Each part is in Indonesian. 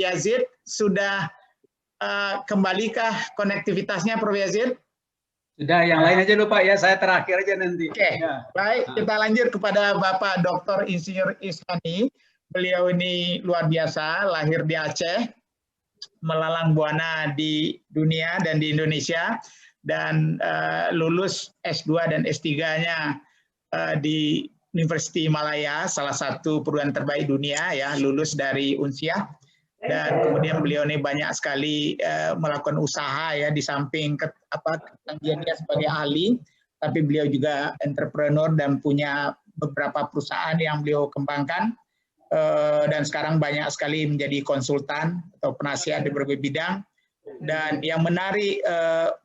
Yazid sudah kembalikah konektivitasnya, Prof. Yazid? Sudah, yang lain aja lupa ya, saya terakhir aja nanti. Oke, ya. Baik, kita lanjut kepada Bapak Dr. Insinyur Ishani. Beliau ini luar biasa, lahir di Aceh, melalang buana di dunia dan di Indonesia, dan lulus S2 dan S3-nya di University Malaya, salah satu perguruan terbaik dunia, ya, lulus dari Unsiah. Dan kemudian beliau ini banyak sekali melakukan usaha, ya, di samping ketanggihannya sebagai ahli, tapi beliau juga entrepreneur dan punya beberapa perusahaan yang beliau kembangkan, dan sekarang banyak sekali menjadi konsultan atau penasihat di berbagai bidang. Dan yang menarik,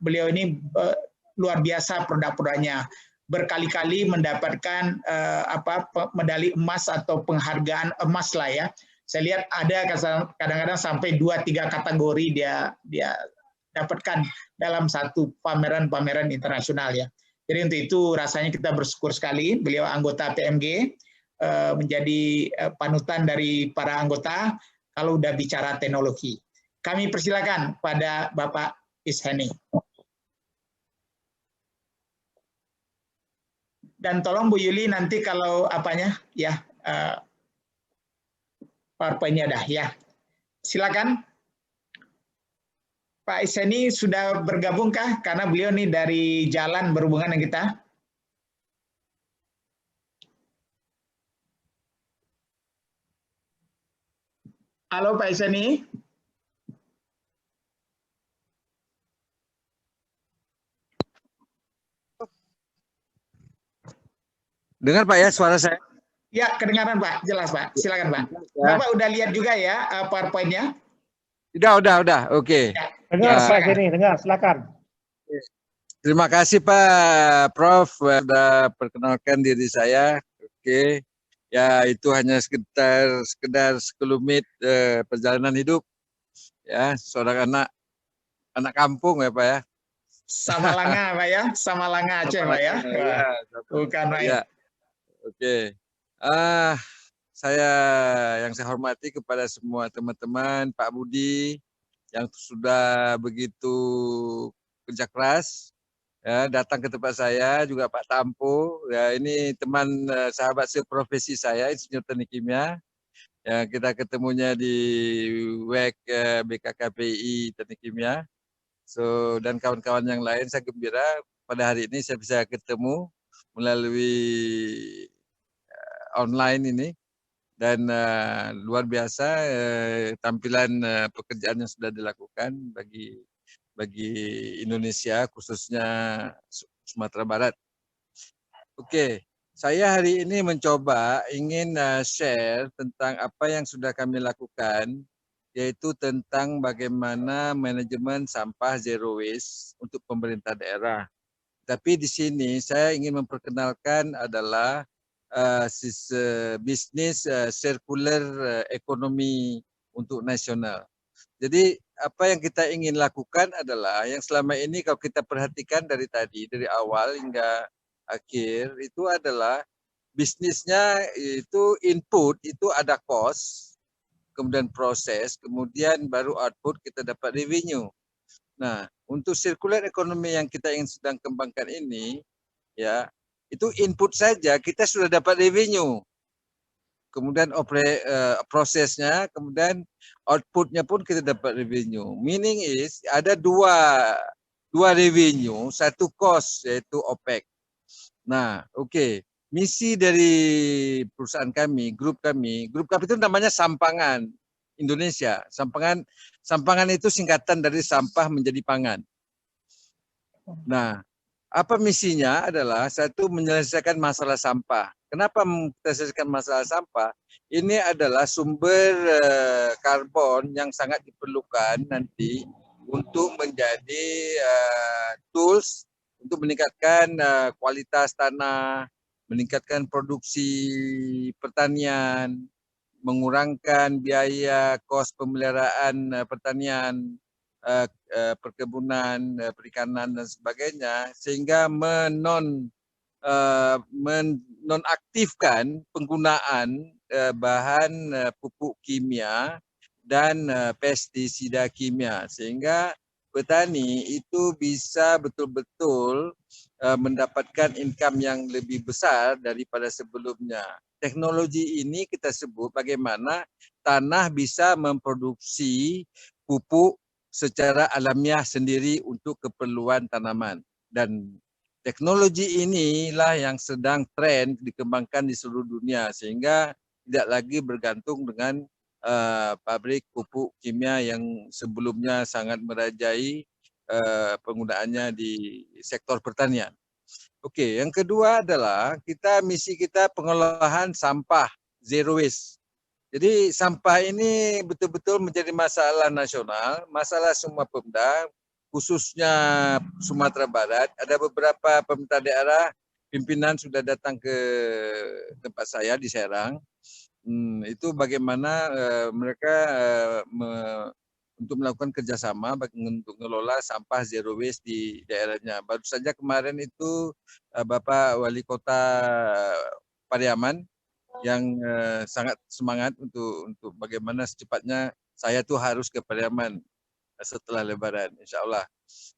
beliau ini luar biasa produk-produknya, berkali-kali mendapatkan medali emas atau penghargaan emas lah, ya. Saya lihat ada kadang-kadang sampai 2-3 kategori dia dapatkan dalam satu pameran-pameran internasional, ya. Jadi untuk itu rasanya kita bersyukur sekali beliau anggota PMG, menjadi panutan dari para anggota kalau udah bicara teknologi. Kami persilakan pada Bapak Ishani. Dan tolong Bu Yuli nanti kalau PowerPoint-nya dah, ya. Silakan. Pak Ishani sudah bergabungkah? Karena beliau nih dari jalan berhubungan dengan kita. Halo Pak Ishani. Dengar Pak ya suara saya? Ya, kedengaran Pak, jelas Pak. Silakan Pak. Bapak udah lihat juga ya PowerPoint-nya? Udah. Oke. Ya. Dengar Pak Ishani, dengar, silakan. Terima kasih Pak Prof sudah perkenalkan diri saya. Oke. Ya itu hanya sekedar sekelumit perjalanan hidup. Ya, seorang anak kampung ya Pak ya. Samalanga Pak ya, Samalanga Aceh Pak ya. Bukan Pak ya. Oke. Yang saya hormati kepada semua teman-teman, Pak Budi yang sudah begitu kerja keras ya, datang ke tempat saya, juga Pak Tampo, ya ini teman sahabat seprofesi saya, Insinyur Teknik Kimia. Ya, kita ketemunya di WEC BKKPI Teknik Kimia. Dan kawan-kawan yang lain, saya gembira pada hari ini saya bisa ketemu melalui online ini. Dan luar biasa tampilan pekerjaan yang sudah dilakukan bagi Indonesia, khususnya Sumatera Barat. Oke, saya hari ini mencoba ingin share tentang apa yang sudah kami lakukan, yaitu tentang bagaimana manajemen sampah zero waste untuk pemerintah daerah. Tapi di sini saya ingin memperkenalkan adalah bisnis circular ekonomi untuk nasional. Jadi apa yang kita ingin lakukan adalah yang selama ini kalau kita perhatikan dari awal hingga akhir itu adalah bisnisnya itu input itu ada cost, kemudian proses, kemudian baru output kita dapat revenue. Nah, untuk circular ekonomi yang kita ingin sedang kembangkan ini, ya itu input saja kita sudah dapat revenue, kemudian prosesnya, kemudian outputnya pun kita dapat revenue. Meaning is ada dua revenue, satu cost yaitu OPEX. Nah, oke. Misi dari perusahaan kami, grup kami itu namanya Sampangan Indonesia. Sampangan itu singkatan dari sampah menjadi pangan. Nah, apa misinya adalah satu menyelesaikan masalah sampah. Kenapa menyelesaikan masalah sampah? Ini adalah sumber karbon yang sangat diperlukan nanti untuk menjadi tools untuk meningkatkan kualitas tanah, meningkatkan produksi pertanian, mengurangkan biaya kos pemeliharaan pertanian, perkebunan, perikanan dan sebagainya, sehingga menonaktifkan penggunaan bahan pupuk kimia dan pestisida kimia, sehingga petani itu bisa betul-betul mendapatkan income yang lebih besar daripada sebelumnya. Teknologi ini kita sebut bagaimana tanah bisa memproduksi pupuk secara alamiah sendiri untuk keperluan tanaman. Dan teknologi inilah yang sedang tren dikembangkan di seluruh dunia, sehingga tidak lagi bergantung dengan pabrik pupuk kimia yang sebelumnya sangat merajai penggunaannya di sektor pertanian. Oke, yang kedua adalah misi kita pengolahan sampah zero waste. Jadi sampah ini betul-betul menjadi masalah nasional, masalah semua Pemda, khususnya Sumatera Barat. Ada beberapa pemerintah daerah, pimpinan sudah datang ke tempat saya di Serang. Itu bagaimana mereka untuk melakukan kerjasama untuk mengelola sampah zero waste di daerahnya. Baru saja kemarin itu Bapak Wali Kota Pariaman yang sangat semangat untuk bagaimana secepatnya saya tuh harus ke Pariaman setelah Lebaran, insya Allah.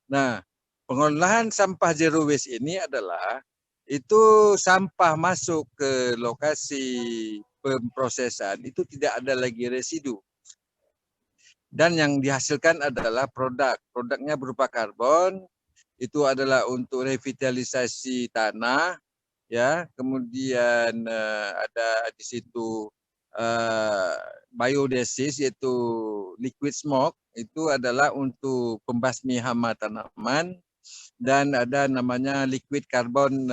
Nah, pengolahan sampah zero waste ini adalah itu sampah masuk ke lokasi pemprosesan itu tidak ada lagi residu, dan yang dihasilkan adalah produknya berupa karbon, itu adalah untuk revitalisasi tanah, ya, kemudian ada di situ biodiesel yaitu liquid smoke, itu adalah untuk pembasmi hama tanaman, dan ada namanya liquid carbon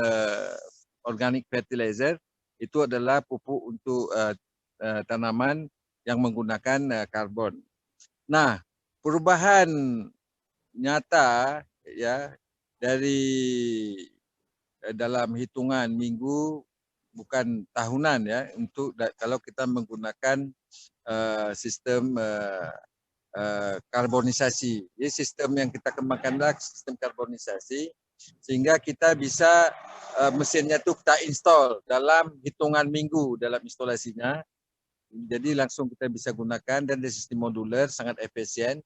organic fertilizer, itu adalah pupuk untuk tanaman yang menggunakan karbon. Nah, perubahan nyata ya dari dalam hitungan minggu bukan tahunan ya, untuk kalau kita menggunakan sistem karbonisasi. Jadi sistem yang kita kembangkan adalah sistem karbonisasi, sehingga kita bisa mesinnya tuh kita install dalam hitungan minggu dalam instalasinya. Jadi langsung kita bisa gunakan, dan dari sistem modular sangat efisien.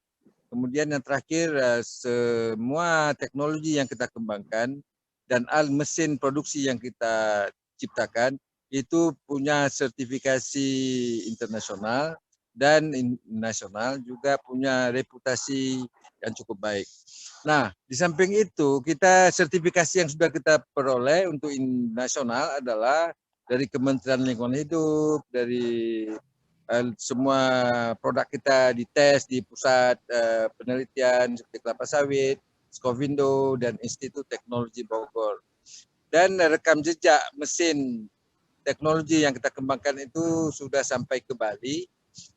Kemudian yang terakhir, semua teknologi yang kita kembangkan dan mesin produksi yang kita ciptakan itu punya sertifikasi internasional, dan nasional juga punya reputasi yang cukup baik. Nah, di samping itu, kita sertifikasi yang sudah kita peroleh untuk nasional adalah dari Kementerian Lingkungan Hidup, dari semua produk kita dites di pusat penelitian seperti kelapa sawit, Skovindo, dan Institut Teknologi Bogor. Dan rekam jejak mesin teknologi yang kita kembangkan itu sudah sampai ke Bali,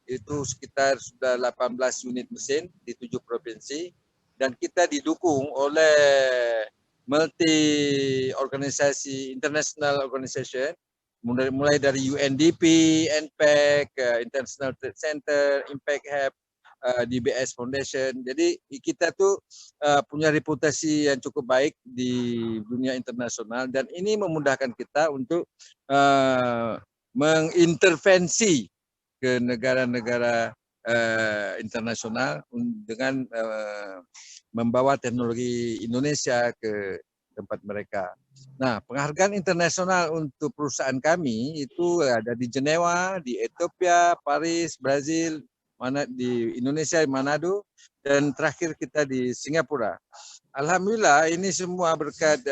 itu sekitar sudah 18 unit mesin di 7 provinsi, dan kita didukung oleh multi organisasi, international organization, mulai dari UNDP, NPEC, International Trade Center, Impact Hub, DBS Foundation. Jadi kita tuh punya reputasi yang cukup baik di dunia internasional, dan ini memudahkan kita untuk mengintervensi ke negara-negara internasional dengan membawa teknologi Indonesia ke tempat mereka. Nah, penghargaan internasional untuk perusahaan kami itu ada di Jenewa, di Ethiopia, Paris, Brazil, di Indonesia, di Manado, dan terakhir kita di Singapura. Alhamdulillah ini semua berkat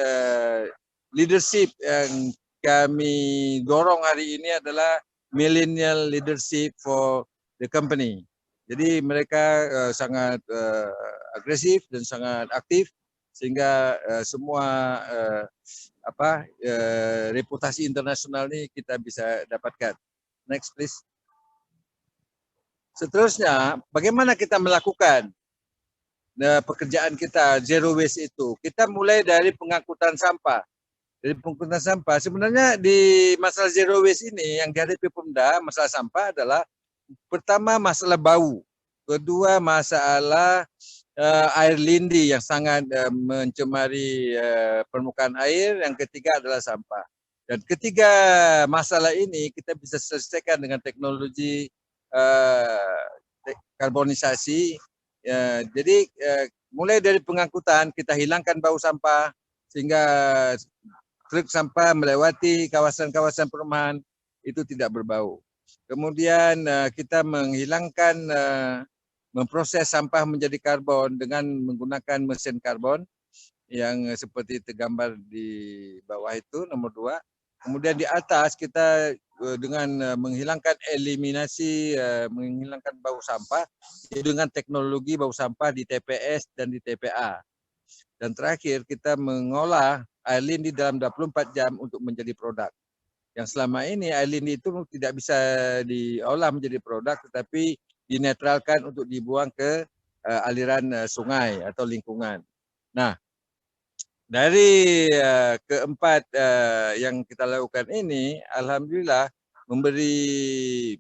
leadership yang kami dorong hari ini adalah millennial leadership for the company. Jadi mereka sangat agresif dan sangat aktif, sehingga semua reputasi internasional ini kita bisa dapatkan. Next please. Seterusnya, bagaimana kita melakukan pekerjaan kita zero waste itu? Kita mulai dari pengangkutan sampah. Dari pengangkutan sampah, sebenarnya di masalah zero waste ini yang dihadapi Pemda, masalah sampah adalah pertama masalah bau, kedua masalah air lindi yang sangat mencemari permukaan air, yang ketiga adalah sampah. Dan ketiga masalah ini kita bisa selesaikan dengan teknologi karbonisasi. Jadi mulai dari pengangkutan kita hilangkan bau sampah sehingga truk sampah melewati kawasan-kawasan perumahan itu tidak berbau. Kemudian kita menghilangkan memproses sampah menjadi karbon dengan menggunakan mesin karbon yang seperti tergambar di bawah itu nomor 2. Kemudian di atas kita dengan menghilangkan eliminasi, menghilangkan bau sampah dengan teknologi bau sampah di TPS dan di TPA. Dan terakhir kita mengolah air lindi dalam 24 jam untuk menjadi produk. Yang selama ini air lindi itu tidak bisa diolah menjadi produk tetapi dinetralkan untuk dibuang ke aliran sungai atau lingkungan. Nah, dari keempat yang kita lakukan ini, alhamdulillah memberi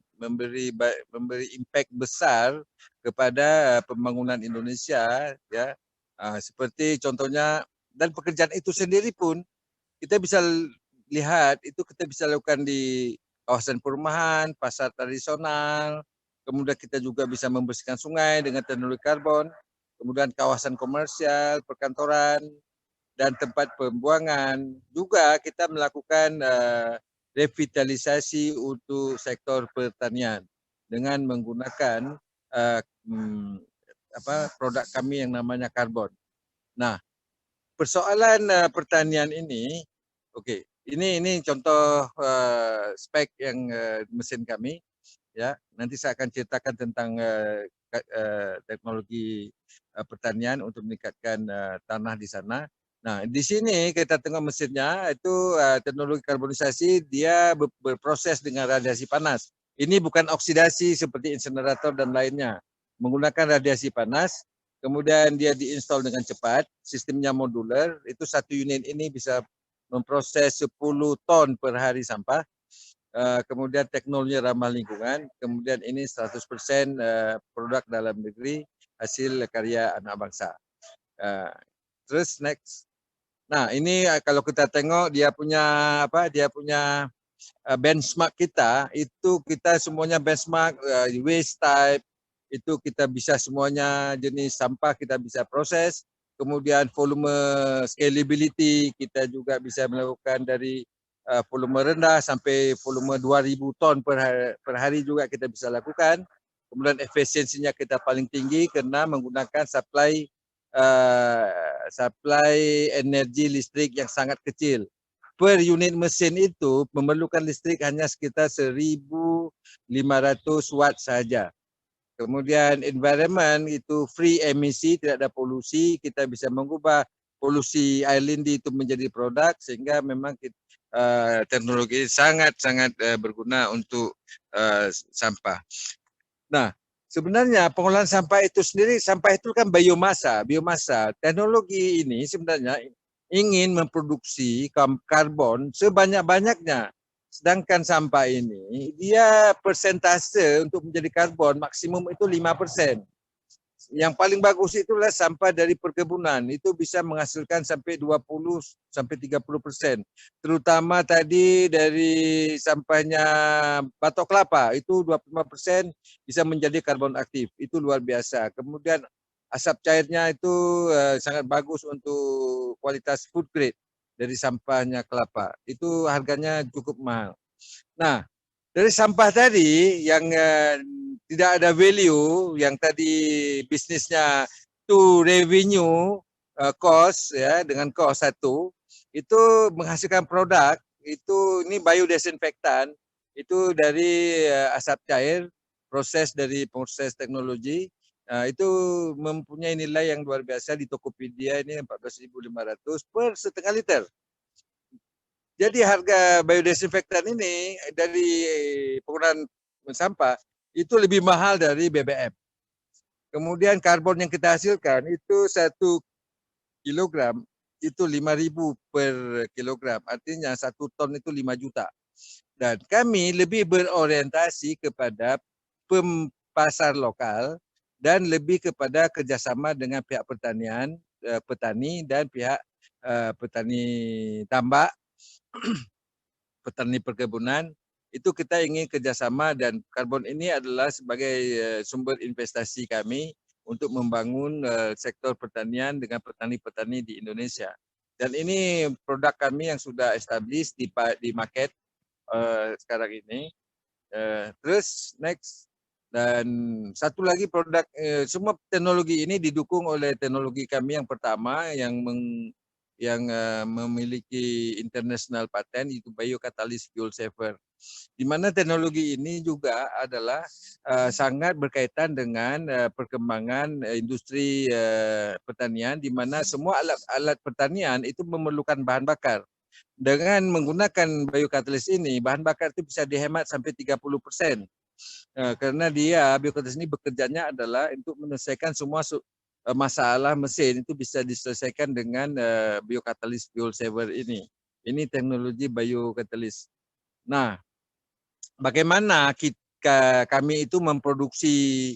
impact besar kepada pembangunan Indonesia, ya. Seperti contohnya, dan pekerjaan itu sendiri pun kita bisa lihat itu kita bisa lakukan di kawasan perumahan, pasar tradisional, kemudian kita juga bisa membersihkan sungai dengan teknologi karbon, kemudian kawasan komersial, perkantoran, dan tempat pembuangan. Juga kita melakukan revitalisasi untuk sektor pertanian dengan menggunakan produk kami yang namanya karbon. Nah, persoalan pertanian ini, oke, ini contoh spek yang mesin kami, ya. Nanti saya akan ceritakan tentang teknologi pertanian untuk meningkatkan tanah di sana. Nah, di sini kita tengok mesinnya itu teknologi karbonisasi, dia berproses dengan radiasi panas. Ini bukan oksidasi seperti insinerator dan lainnya. Menggunakan radiasi panas, kemudian dia diinstal dengan cepat, sistemnya modular, itu satu unit ini bisa memproses 10 ton per hari sampah. Kemudian teknologi ramah lingkungan, kemudian ini 100% produk dalam negeri, hasil karya anak bangsa. Terus next. Nah, ini kalau kita tengok dia punya benchmark kita, itu kita semuanya benchmark waste type, itu kita bisa semuanya jenis sampah kita bisa proses. Kemudian volume scalability kita juga bisa melakukan dari volume rendah sampai volume 2000 ton per hari juga kita bisa lakukan. Kemudian efisiensinya kita paling tinggi karena menggunakan supply energi listrik yang sangat kecil. Per unit mesin itu memerlukan listrik hanya sekitar 1.500 watt saja. Kemudian environment itu free emisi, tidak ada polusi, kita bisa mengubah polusi air lindi itu menjadi produk sehingga memang teknologi sangat-sangat berguna untuk sampah. Nah, sebenarnya pengolahan sampah itu sendiri, sampah itu kan biomasa. Teknologi ini sebenarnya ingin memproduksi karbon sebanyak-banyaknya. Sedangkan sampah ini, dia persentase untuk menjadi karbon maksimum itu 5%. Yang paling bagus itulah sampah dari perkebunan, itu bisa menghasilkan sampai 20-30%. Terutama tadi dari sampahnya batok kelapa, itu 25% bisa menjadi karbon aktif, itu luar biasa. Kemudian asap cairnya itu sangat bagus untuk kualitas food grade dari sampahnya kelapa, itu harganya cukup mahal. Nah, dari sampah tadi yang tidak ada value, yang tadi bisnisnya to revenue cost, ya, dengan cost 1, itu menghasilkan produk, itu ini biodesinfektan, itu dari asap cair, proses dari proses teknologi, itu mempunyai nilai yang luar biasa. Di Tokopedia ini 14.500 per setengah liter. Jadi harga biodesinfektan ini dari penggunaan sampah itu lebih mahal dari BBM. Kemudian karbon yang kita hasilkan itu 1 kilogram itu 5.000 per kilogram. Artinya 1 ton itu 5 juta. Dan kami lebih berorientasi kepada pasar lokal dan lebih kepada kerjasama dengan pihak pertanian, petani dan pihak petani tambak, petani perkebunan, Itu kita ingin kerjasama, dan karbon ini adalah sebagai sumber investasi kami untuk membangun sektor pertanian dengan petani-petani di Indonesia. Dan ini produk kami yang sudah established di market sekarang ini. Terus next, dan satu lagi produk, semua teknologi ini didukung oleh teknologi kami yang pertama yang memiliki international patent, itu biocatalyst fuel saver. Di mana teknologi ini juga adalah sangat berkaitan dengan perkembangan industri pertanian, di mana semua alat pertanian itu memerlukan bahan bakar. Dengan menggunakan biocatalyst ini, bahan bakar itu bisa dihemat sampai 30%. Karena dia biocatalyst ini bekerjanya adalah untuk menyelesaikan semua masalah mesin, itu bisa diselesaikan dengan biocatalyst fuel saver ini. Ini teknologi biocatalyst. Nah, bagaimana kami itu memproduksi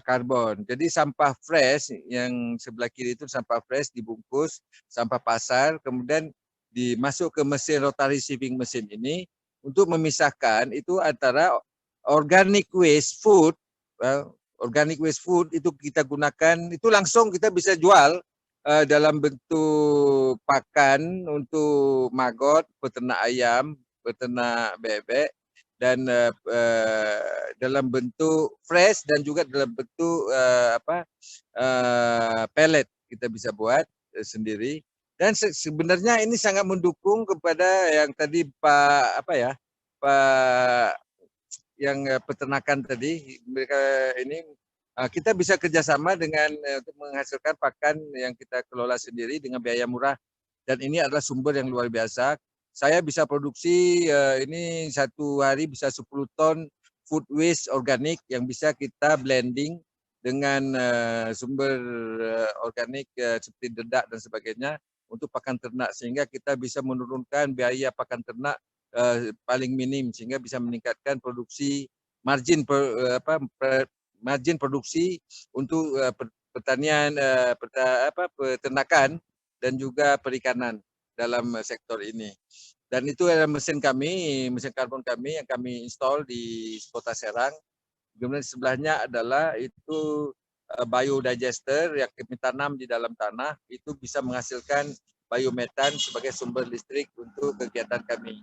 karbon. Jadi sampah fresh yang sebelah kiri itu sampah fresh dibungkus, sampah pasar, kemudian dimasuk ke mesin rotary sieving mesin ini untuk memisahkan itu antara organic waste food. Organic waste food itu kita gunakan, itu langsung kita bisa jual dalam bentuk pakan untuk maggot, peternak ayam, peternak bebek, dan dalam bentuk fresh dan juga dalam bentuk pellet kita bisa buat sendiri. Dan sebenarnya ini sangat mendukung kepada yang tadi Pak yang peternakan tadi, mereka ini kita bisa kerjasama dengan untuk menghasilkan pakan yang kita kelola sendiri dengan biaya murah, dan ini adalah sumber yang luar biasa. Saya bisa produksi ini satu hari bisa 10 ton food waste organik yang bisa kita blending dengan sumber organik seperti dedak dan sebagainya untuk pakan ternak, sehingga kita bisa menurunkan biaya pakan ternak paling minim, sehingga bisa meningkatkan produksi margin margin produksi untuk pertanian, peternakan dan juga perikanan dalam sektor ini. Dan itu adalah mesin kami, mesin karbon kami yang kami install di Kota Serang. Kemudian sebelahnya adalah itu biodigester yang kami tanam di dalam tanah, itu bisa menghasilkan biometan sebagai sumber listrik untuk kegiatan kami.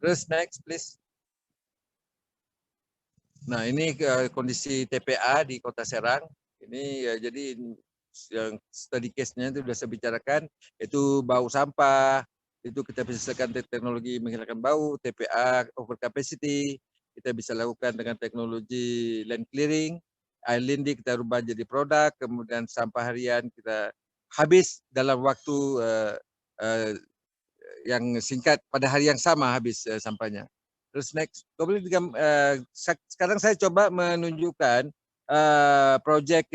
Terus next please. Nah, ini kondisi TPA di Kota Serang. Ini jadi yang study case-nya itu sudah saya bicarakan, itu bau sampah, itu kita bisa selesaikan teknologi menghilangkan bau, TPA over capacity, kita bisa lakukan dengan teknologi land clearing, air lindi kita rubah jadi produk, kemudian sampah harian kita habis dalam waktu yang singkat, pada hari yang sama habis sampahnya. Terus next, sekarang saya coba menunjukkan proyek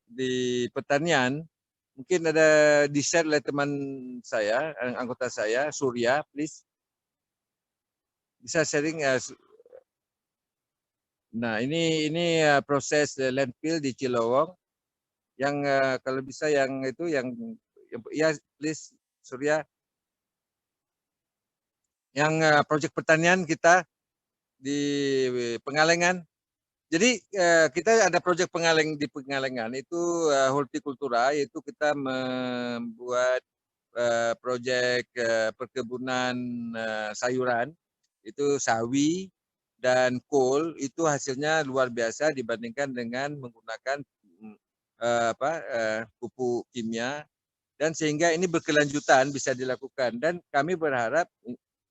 di pertanian. Mungkin ada di-share oleh teman saya, anggota saya, Surya, please. Bisa sharing. Nah, ini proses landfill di Cilowong. Yang kalau bisa yang itu yang ya please Surya. Yang proyek pertanian kita di Pengalengan. Jadi kita ada proyek di Pengalengan itu hortikultura, yaitu kita membuat proyek perkebunan sayuran, itu sawi dan kol, itu hasilnya luar biasa dibandingkan dengan menggunakan pupuk kimia, dan sehingga ini berkelanjutan bisa dilakukan. Dan kami berharap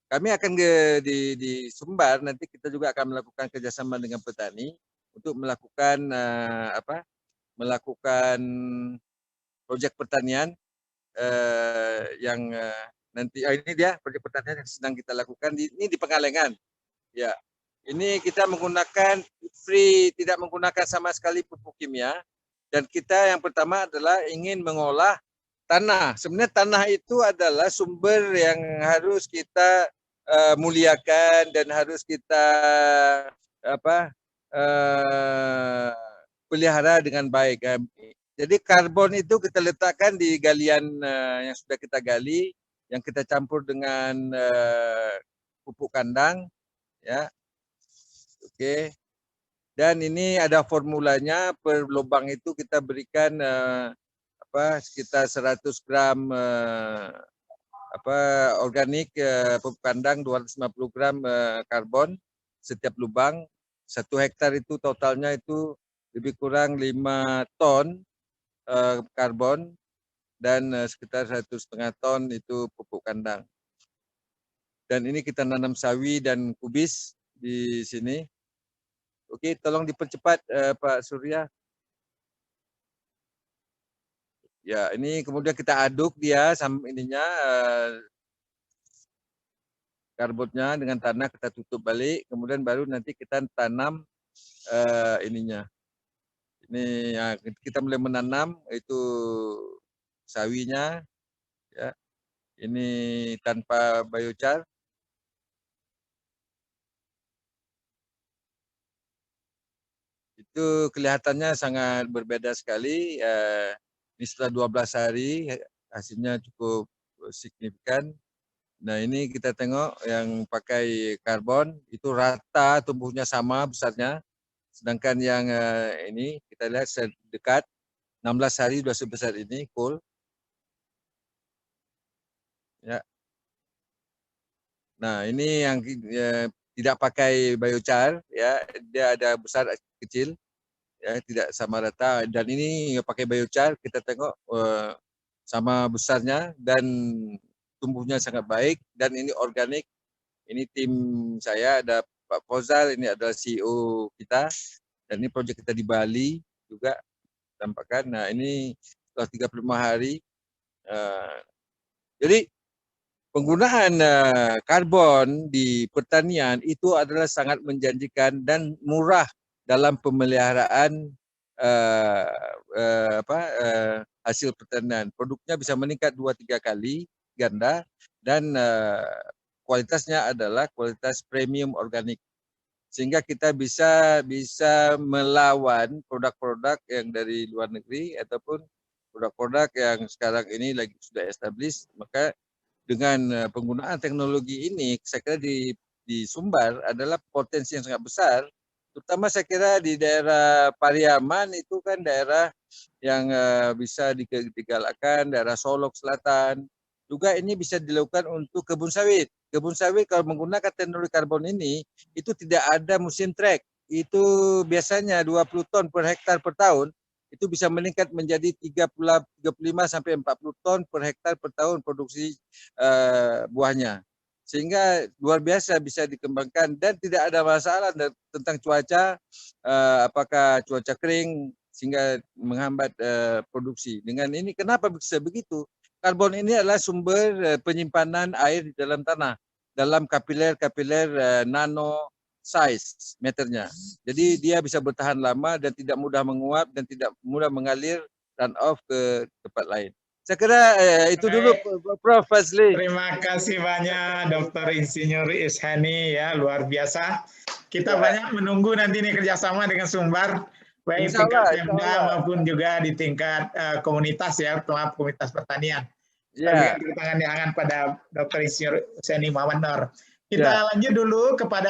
kami akan di Sumbar nanti kita juga akan melakukan kerjasama dengan petani untuk melakukan melakukan proyek pertanian yang nanti ini dia proyek pertanian yang sedang kita lakukan ini di Pengalengan. Ya, ini kita menggunakan free, tidak menggunakan sama sekali pupuk kimia, dan kita yang pertama adalah ingin mengolah tanah. Sebenarnya tanah itu adalah sumber yang harus kita muliakan dan harus kita pelihara dengan baik. Jadi karbon itu kita letakkan di galian yang sudah kita gali, yang kita campur dengan pupuk kandang, ya. Oke. Dan ini ada formulanya, per lubang itu kita berikan sekitar 100 gram organik, pupuk kandang, 250 gram karbon setiap lubang. 1 hektar itu totalnya itu lebih kurang 5 ton karbon dan sekitar 1,5 ton itu pupuk kandang. Dan ini kita nanam sawi dan kubis di sini. Oke, tolong dipercepat Pak Surya. Ya, ini kemudian kita aduk dia sama ininya karbonnya dengan tanah, kita tutup balik, kemudian baru nanti kita tanam ininya. Ini ya, kita mulai menanam itu sawinya, ya. Ini tanpa biochar. Itu kelihatannya sangat berbeda sekali. Ini setelah 12 hari hasilnya cukup signifikan. Nah, ini kita tengok yang pakai karbon itu rata tumbuhnya sama besarnya. Sedangkan yang ini kita lihat dekat 16 hari sudah sebesar ini, cool. Ya. Nah, ini yang tidak pakai biochar, ya, dia ada besar kecil, ya, tidak sama rata. Dan ini pakai biochar, kita tengok sama besarnya dan tumbuhnya sangat baik. Dan ini organik. Ini tim saya, ada Pak Fozal, ini adalah CEO kita. Dan ini proyek kita di Bali juga tampakkan. Nah, ini setelah 35 hari. Jadi penggunaan karbon di pertanian itu adalah sangat menjanjikan dan murah dalam pemeliharaan hasil pertanian. Produknya bisa meningkat 2-3 kali ganda dan kualitasnya adalah kualitas premium organik. Sehingga kita bisa melawan produk-produk yang dari luar negeri ataupun produk-produk yang sekarang ini lagi sudah established. Maka dengan penggunaan teknologi ini, saya kira di Sumbar adalah potensi yang sangat besar. Terutama saya kira di daerah Pariaman itu kan daerah yang bisa digalakkan, daerah Solok Selatan. Juga ini bisa dilakukan untuk kebun sawit. Kebun sawit kalau menggunakan teknologi karbon ini, itu tidak ada musim trek. Itu biasanya 20 ton per hektar per tahun. Itu bisa meningkat menjadi 35 sampai 40 ton per hektar per tahun produksi buahnya. Sehingga luar biasa bisa dikembangkan dan tidak ada masalah tentang cuaca, apakah cuaca kering sehingga menghambat produksi. Dengan ini kenapa bisa begitu? Karbon ini adalah sumber penyimpanan air di dalam tanah, dalam kapiler-kapiler nano size meternya. Jadi dia bisa bertahan lama dan tidak mudah menguap dan tidak mudah mengalir run off ke tempat lain. Saya kira itu dulu Prof. Fazli. Terima kasih banyak Dr. Insinyur Ishani, ya, luar biasa. Kita banyak menunggu nanti nih kerjasama dengan Sumbar, baik tingkat Pemda maupun juga di tingkat komunitas, ya, komunitas pertanian. Berikan tangan pada Dr. Insinyur Ishani Muhammad Nur. Kita lanjut dulu kepada